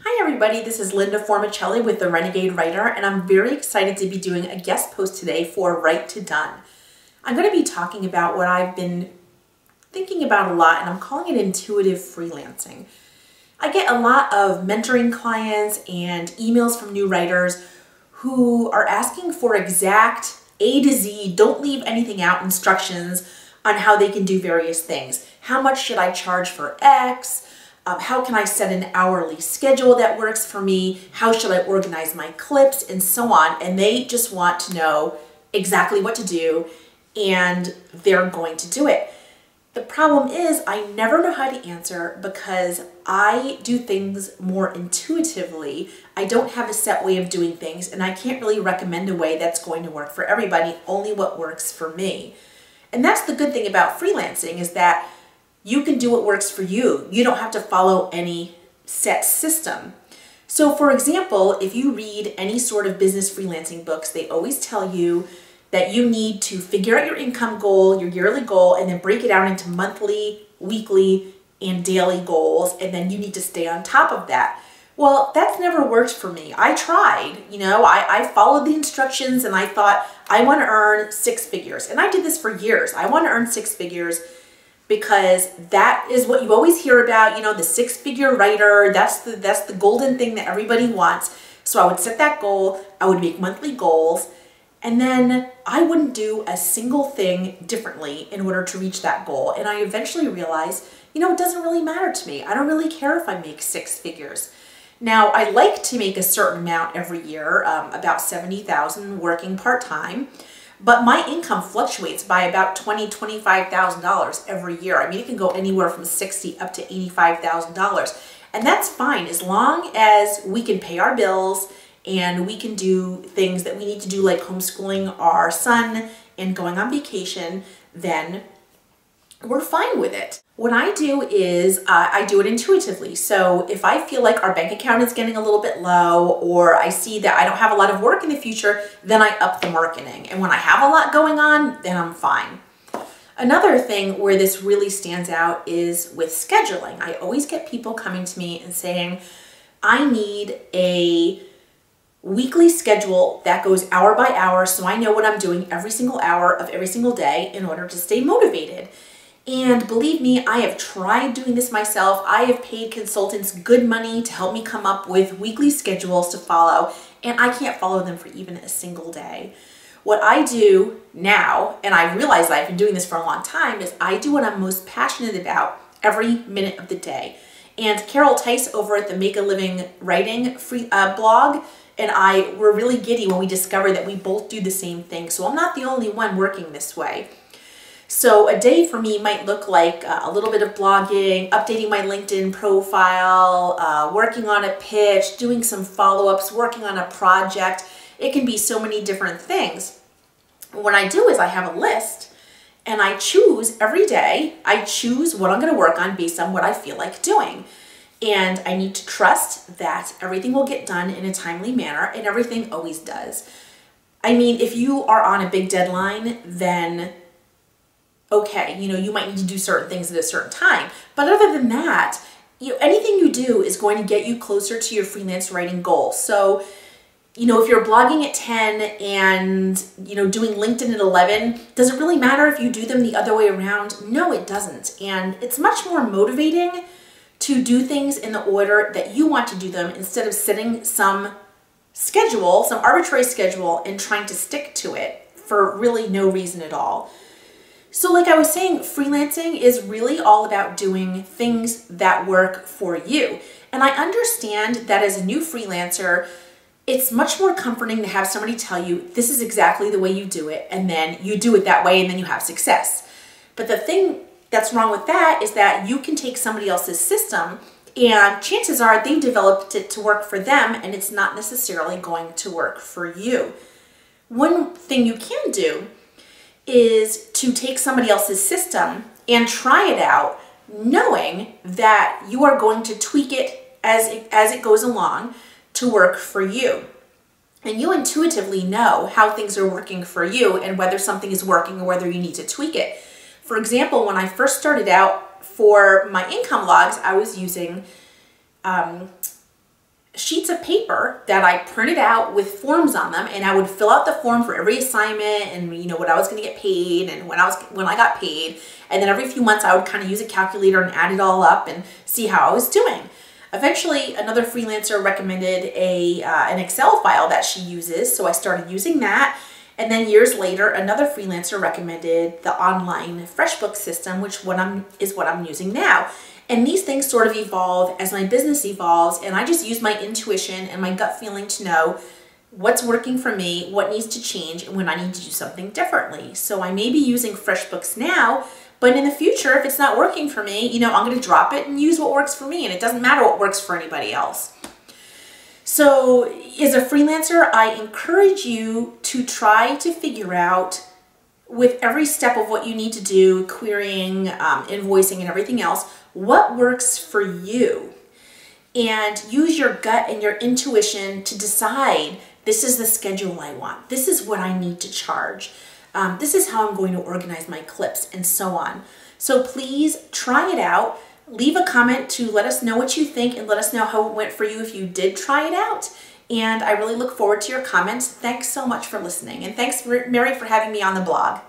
Hi everybody, this is Linda Formicelli with The Renegade Writer, and I'm very excited to be doing a guest post today for Write to Done. I'm going to be talking about what I've been thinking about a lot, and I'm calling it intuitive freelancing. I get a lot of mentoring clients and emails from new writers who are asking for exact A to Z, don't leave anything out instructions on how they can do various things. How much should I charge for X? How can I set an hourly schedule that works for me? How should I organize my clips, and so on? And they just want to know exactly what to do, and they're going to do it. The problem is I never know how to answer because I do things more intuitively. I don't have a set way of doing things, and I can't really recommend a way that's going to work for everybody, only what works for me. And that's the good thing about freelancing, is that you can do what works for you. You don't have to follow any set system. So for example, if you read any sort of business freelancing books, they always tell you that you need to figure out your income goal, your yearly goal, and then break it out into monthly, weekly, and daily goals, and then you need to stay on top of that. Well, that's never worked for me. I tried, I followed the instructions and I thought, I want to earn 6 figures. And I did this for years. I want to earn 6 figures because that is what you always hear about, the 6-figure writer. That's the golden thing that everybody wants. So I would set that goal, I would make monthly goals, and then I wouldn't do a single thing differently in order to reach that goal. And I eventually realized, it doesn't really matter to me. I don't really care if I make 6 figures. Now, I like to make a certain amount every year, about $70,000 working part-time. But my income fluctuates by about $20,000 to $25,000 every year. I mean, it can go anywhere from $60,000 up to $85,000. And that's fine as long as we can pay our bills and we can do things that we need to do, like homeschooling our son and going on vacation, then we're fine with it. What I do is I do it intuitively. So if I feel like our bank account is getting a little bit low, or I see that I don't have a lot of work in the future, then I up the marketing. And when I have a lot going on, then I'm fine. Another thing where this really stands out is with scheduling. I always get people coming to me and saying, I need a weekly schedule that goes hour by hour so I know what I'm doing every single hour of every single day in order to stay motivated. And believe me, I have tried doing this myself. I have paid consultants good money to help me come up with weekly schedules to follow, and I can't follow them for even a single day. What I do now, and I realize I've been doing this for a long time, is I do what I'm most passionate about every minute of the day. And Carol Tice over at the Make a Living Writing blog and I were really giddy when we discovered that we both do the same thing. So I'm not the only one working this way. So a day for me might look like a little bit of blogging, updating my LinkedIn profile, working on a pitch, doing some follow-ups, working on a project. It can be so many different things. What I do is I have a list and I choose every day, I choose what I'm going to work on based on what I feel like doing. And I need to trust that everything will get done in a timely manner, and everything always does. I mean, if you are on a big deadline, then okay, you might need to do certain things at a certain time. But other than that, anything you do is going to get you closer to your freelance writing goal. So, if you're blogging at 10 and, doing LinkedIn at 11, does it really matter if you do them the other way around? No, it doesn't. And it's much more motivating to do things in the order that you want to do them instead of setting some schedule, some arbitrary schedule, and trying to stick to it for really no reason at all. So like I was saying, freelancing is really all about doing things that work for you. And I understand that as a new freelancer, it's much more comforting to have somebody tell you, this is exactly the way you do it, and then you do it that way, and then you have success. But the thing that's wrong with that is that you can take somebody else's system, and chances are they've developed it to work for them, and it's not necessarily going to work for you. One thing you can do is to take somebody else's system and try it out, knowing that you are going to tweak it as it goes along to work for you. And you intuitively know how things are working for you and whether something is working or whether you need to tweak it. For example, when I first started out for my income logs, I was using sheets of paper that I printed out with forms on them, and I would fill out the form for every assignment and what I was going to get paid and when I got paid. And then every few months I would kind of use a calculator and add it all up and see how I was doing. Eventually, another freelancer recommended an Excel file that she uses, so I started using that. And then years later, another freelancer recommended the online FreshBooks system, which is what I'm using now. And these things sort of evolve as my business evolves, and I just use my intuition and my gut feeling to know what's working for me, what needs to change, and when I need to do something differently. So I may be using FreshBooks now, but in the future, if it's not working for me, I'm going to drop it and use what works for me, and it doesn't matter what works for anybody else. So as a freelancer, I encourage you to try to figure out with every step of what you need to do, querying, invoicing, and everything else, what works for you. And use your gut and your intuition to decide, this is the schedule I want. This is what I need to charge. This is how I'm going to organize my clips, and so on. So please try it out. Leave a comment to let us know what you think and let us know how it went for you if you did try it out. And I really look forward to your comments. Thanks so much for listening. And thanks, Mary, for having me on the blog.